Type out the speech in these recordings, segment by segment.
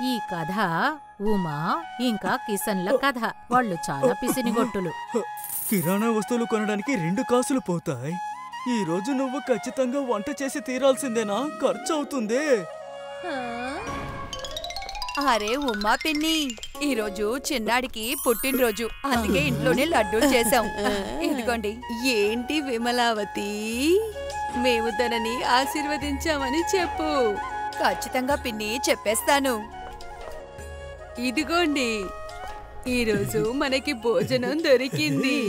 ఈ కథ ఉమా ఇంకా కిసన్ల కథ. వాళ్ళు చాలా పిసినిగొట్టులు. కిరాణా వస్తువులు కొనడానికి 2 కాసులు పోతాయి. ఈ రోజు నువ్వు ఖచ్చితంగా వంట చేసి తీరాల్సిందేనా? ఖర్చు అవుతుందే. అరే ఉమ్మా పిన్ని, ఈరోజు చిన్నాడికి పుట్టినరోజు, అందుకే ఇంట్లోనే లడ్డూలు చేశాం. ఇదిగోండి. ఏంటి విమలావతి, మేము తనని ఆశీర్వదించామని చెప్పు. ఖచ్చితంగా పిన్ని, చెప్పేస్తాను. ఇదిగోండి, ఈరోజు మనకి భోజనం దొరికింది.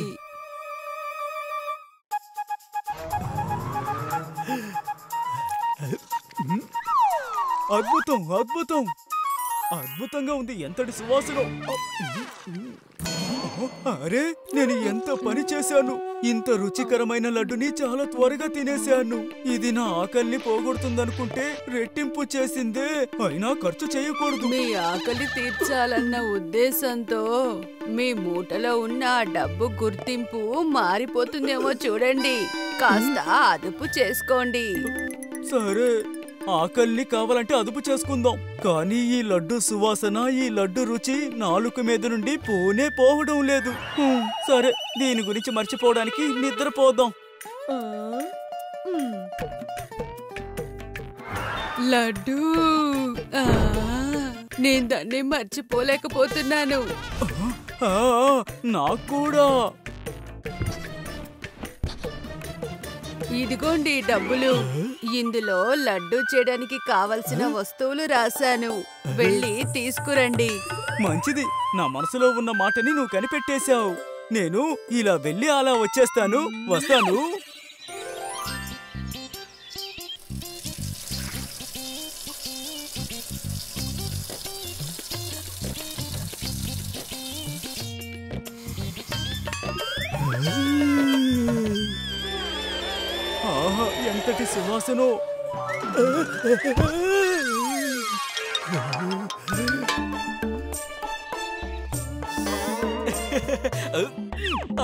అద్భుతం, అద్భుతం, అద్భుతంగా ఉంది. ఎంతటి సువాసన! అరే, నేను ఎంత పని చేశాను! ఇంత రుచికరమైన లడ్డుని చాలా త్వరగా తినేశాను. ఇది నా ఆకలిని పోగొడుతుందనుకుంటే రెట్టింపు చేసిందే. అయినా ఖర్చు చేయకూడదు. మీ ఆకలి తీర్చాలన్న ఉద్దేశంతో మీ మూటలో ఉన్న డబ్బు గుర్తింపు మారిపోతుందేమో చూడండి. కాస్త అదుపు చేసుకోండి. సరే, ఆకలిని కావాలంటే అదుపు చేసుకుందాం. కానీ ఈ లడ్డు సువాసన, ఈ లడ్డు రుచి నాలుక మీద నుండి పోవడం లేదు. సరే, దీని గురించి మర్చిపోవడానికి నిద్రపోదాం. లడ్డు, నేను దాన్ని మర్చిపోలేకపోతున్నాను. నాకు కూడా. ఇదిగోండి డబ్బులు. ఇందులో లడ్డు చేయడానికి కావలసిన వస్తువులు రాశాను. వెళ్ళి తీసుకురండి. మంచిది, నా మనసులో ఉన్న మాటని నువ్వు కనిపెట్టేశావు. నేను ఇలా వెళ్ళి అలా వచ్చేస్తాను. వస్తాను. ఆహా, ఎంతటి సువాసనో!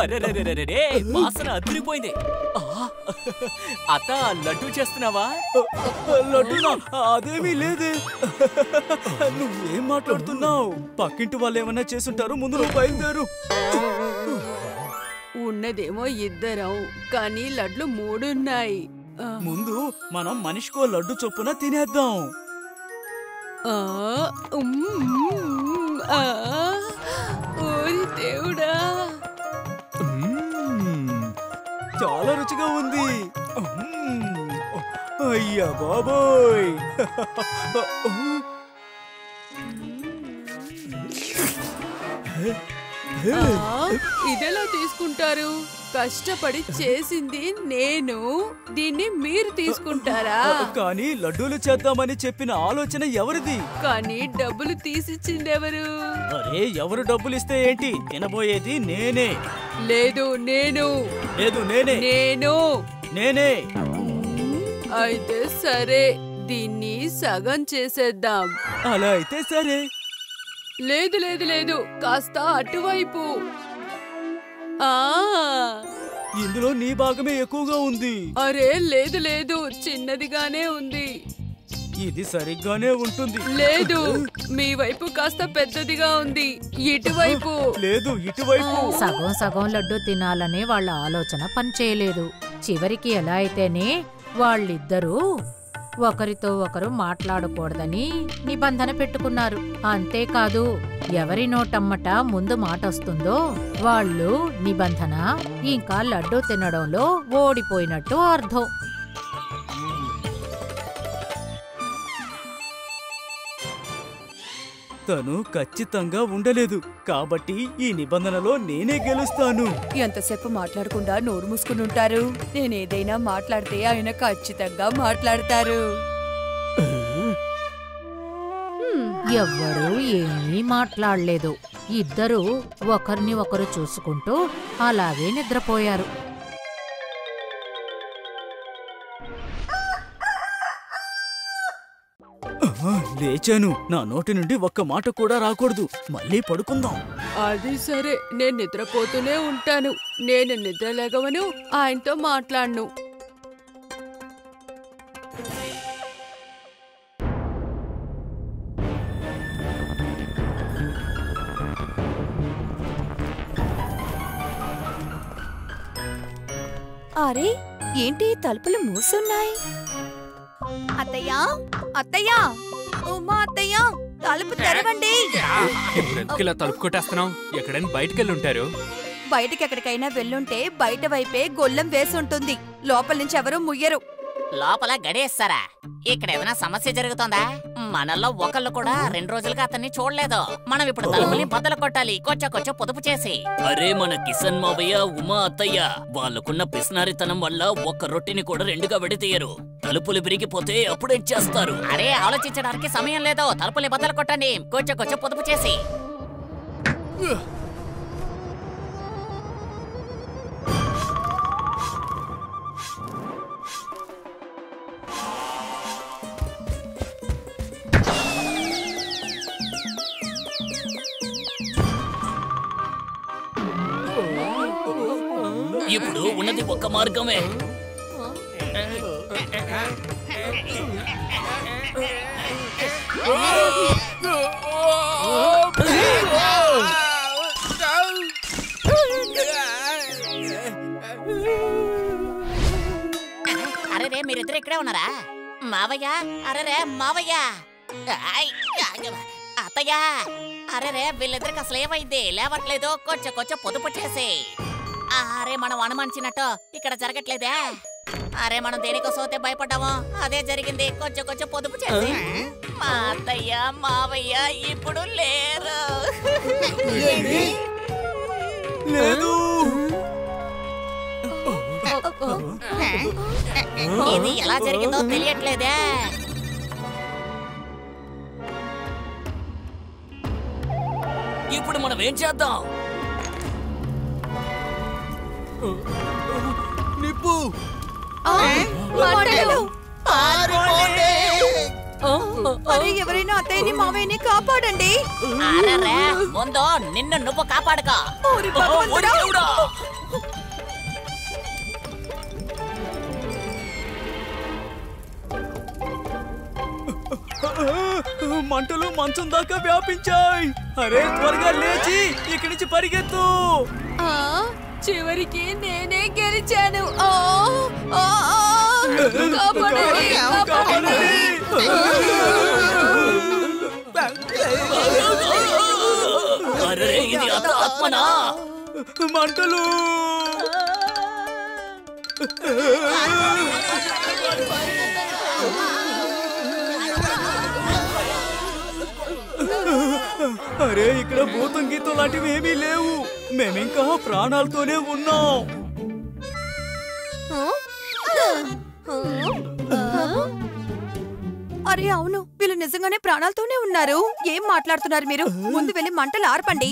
అరే, వాసన అదిరిపోయింది. అత్త, లడ్డూ చేస్తున్నావా? లడ్డూనా? అదేమీ లేదే. నువ్వేం మాట్లాడుతున్నావు? పక్కింటి వాళ్ళు ఏమన్నా చేసుంటారు. ముందు నువ్వు బయలుదేరు. ఉన్నదేమో 2, కానీ లడ్లు 3 ఉన్నాయి. ముందు మనం మనిషికో లడ్డు చొప్పున తినేద్దాం. ఓరి దేవుడా, చాలా రుచిగా ఉంది. అయ్యా బాబోయ్! ఇదెలా తీసుకుంటారు? కష్టపడి చేసింది నేను, దీన్ని మీరు తీసుకుంటారా? కానీ లడ్డూలు చేద్దామని చెప్పిన ఆలోచన ఎవరిది? కానీ డబ్బులు తీసిచ్చిందెవరు? అరే, ఎవరు డబ్బులు ఇస్తే ఏంటి? తినబోయేది నేనే. లేదు నేను. లేదు నేనే. నేనే. అయితే సరే, దీన్ని సగం చేసేద్దాం. అలా అయితే సరే. లేదు లేదు లేదు, కాస్త అటువైపు. ఇందులో నీ భాగమే ఎక్కువగా ఉంది. అరే లేదు లేదు, చిన్నదిగానే ఉంది. ఇది సరిగ్గానే ఉంటుంది. లేదు, మీ వైపు కాస్త పెద్దదిగా ఉంది. ఇటువైపు. లేదు, ఇటువైపు. సగం సగం లడ్డు తినాలనే వాళ్ళ ఆలోచన పనిచేయలేదు. చివరికి ఎలా అయితేనే వాళ్ళిద్దరూ ఒకరితో ఒకరు మాట్లాడకూడదని నిబంధన పెట్టుకున్నారు. అంతేకాదు, ఎవరి నోటమ్మట ముందు మాటొస్తుందో వాళ్ళు నిబంధన ఇంకా లడ్డు తినడంలో ఓడిపోయినట్టు అర్థం. తను ఖచ్చితంగా ఉండలేదు, కాబట్టి ఈ నిబంధనలో నేనే గెలుస్తాను. ఎంతసేపు మాట్లాడకుండా నోరు మూసుకుని ఉంటారు? నేనేదైనా మాట్లాడితే ఆయన ఖచ్చితంగా మాట్లాడతారు. ఎవ్వరూ ఏమీ మాట్లాడలేదు. ఇద్దరూ ఒకరిని ఒకరు చూసుకుంటూ అలాగే నిద్రపోయారు. లేచాను. నా నోటి నుండి ఒక్క మాట కూడా రాకూడదు. మళ్ళీ పడుకుందాం. అది సరే, నేను నిద్రపోతూనే ఉంటాను. నేను నిద్రలేగవను, ఆయనతో మాట్లాడను. అరే ఏంటి తలుపులు మూసున్నాయి? అత్తయ్యా అత్తయ్యా, ఉమా అత్తయ్యా, తలుపు తెరవండి. ఇలా తలుపు కొట్టేస్తున్నావు. ఎక్కడైనా బయటకెళ్ళి ఉంటారు. బయటికి ఎక్కడికైనా వెళ్ళుంటే బయట వైపే గొల్లెం వేసుంటుంది. లోపల నుంచి ఎవరూ ముయ్యరు. లోపల గడేస్తారా? ఇక్కడ ఏదైనా సమస్య జరుగుతుందా? మనల్లో ఒకళ్ళు కూడా 2 రోజులుగా అతన్ని చూడలేదు. మనం ఇప్పుడు తలుపుని బద్దలు కొట్టాలి, కొంచెం పొదుపు చేసి. అరే మన కిషన్ మావయ్య, ఉమా అత్తయ్య వాళ్ళకున్న పిసినారితనం వల్ల ఒక్క రొట్టెని కూడా 2గా విడతీయరు. తలుపులు విరిగిపోతే అప్పుడేం చేస్తారు? అరే ఆలోచించడానికి సమయం లేదు, తలుపుని బద్దలు కొట్టండి, కొంచెం పొదుపు చేసి. ఇప్పుడు ఉన్నది ఒక్క మార్గమే. అరే మీరిద్దరు ఇక్కడే ఉన్నారా? మావయ్య, అరే మావయ్య, అత్తయ్య, అరే వీళ్ళిద్దరికి అసలు ఏమైంది? లేవట్లేదు, కొంచెం పొదుపు చేసి. అరే మనం అనుమానించినట్టు ఇక్కడ జరగట్లేదే. అరే మనం దేనికోసం అయితే భయపడ్డామో అదే జరిగింది, కొంచెం పొదుపు చేసి. మా అత్తయ్య మావయ్య ఇప్పుడు లేరు. లేదు. ఇది ఎలా జరిగిందో తెలియట్లేదే. ఇప్పుడు మనం ఏం చేద్దాం? నిప్పు. అరే ఎవరైనా అత్తయ్యని మావయ్యని కాపాడండి. అరే ముందు నిన్ను నువ్వు కాపాడుకో. ఓరి భగవంతుడా. మంటలు మంచం దాకా వ్యాపించాయి. అరే త్వరగా లేచి ఇక్కడి నుంచి పరిగెత్తు. చివరికి నేనే గెలిచాను. కాపాడండి, కాపాడండి. అరే ఇది ఆత్మనా? మంటలు. అరే ఇక్కడ భూతం గీతం లాంటివి ఏమీ లేవు. మేమింకా ప్రాణాలతోనే ఉన్నాం. అరే అవును, వీళ్ళు నిజంగానే ప్రాణాలతోనే ఉన్నారు. ఏం మాట్లాడుతున్నారు మీరు? ముందు వెళ్ళి మంటలు ఆర్పండి.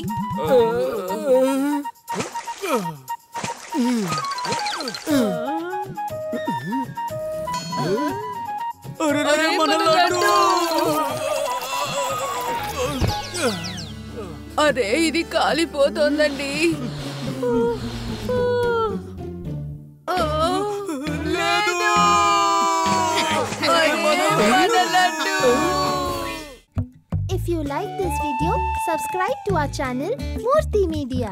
అరే ఇది కాలిపోతోందండి. If you like this video, subscribe to our channel Murthy Media.